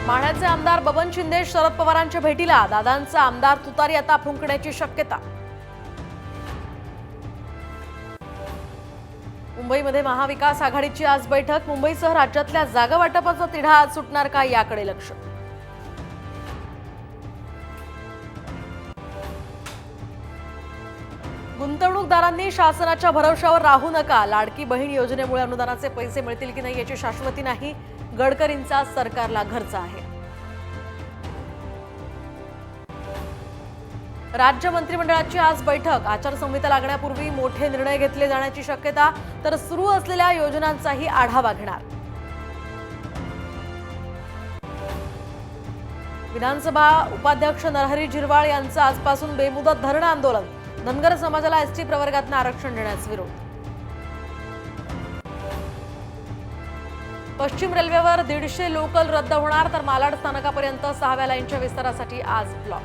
माढ्याचे आमदार बबन शिंदे शरद पवारांच्या भेटीला, दादांचा आमदार तुतारी आता फुंकण्याची शक्यता. मुंबईमध्ये महाविकास आघाडीची आज बैठक. मुंबईसह राज्यातल्या जागा वाटपाचा तिढा आज सुटणार का, याकडे लक्ष. गुंतवणूकदारांनी शासनाच्या भरवशावर राहू नका. लाडकी बहीण योजनेमुळे अनुदानाचे पैसे मिळतील की नाही याची शाश्वती नाही. गडकरींचा सरकारला घरचा आहे. राज्य मंत्रिमंडळाची आज बैठक. आचारसंहिता लागण्यापूर्वी मोठे निर्णय घेतले जाण्याची शक्यता, तर सुरू असलेल्या योजनांचाही आढावा घेणार. विधानसभा उपाध्यक्ष नरहरी झिरवाळ यांचं आजपासून बेमुदत धरणं आंदोलन. धनगर समाजाला एसटी प्रवर्गातून आरक्षण देण्यास विरोध. पश्चिम रेल्वेवर 150 लोकल रद्द होणार, तर मालाड स्थानकापर्यंत 6व्या लाईनच्या विस्तारासाठी आज ब्लॉक.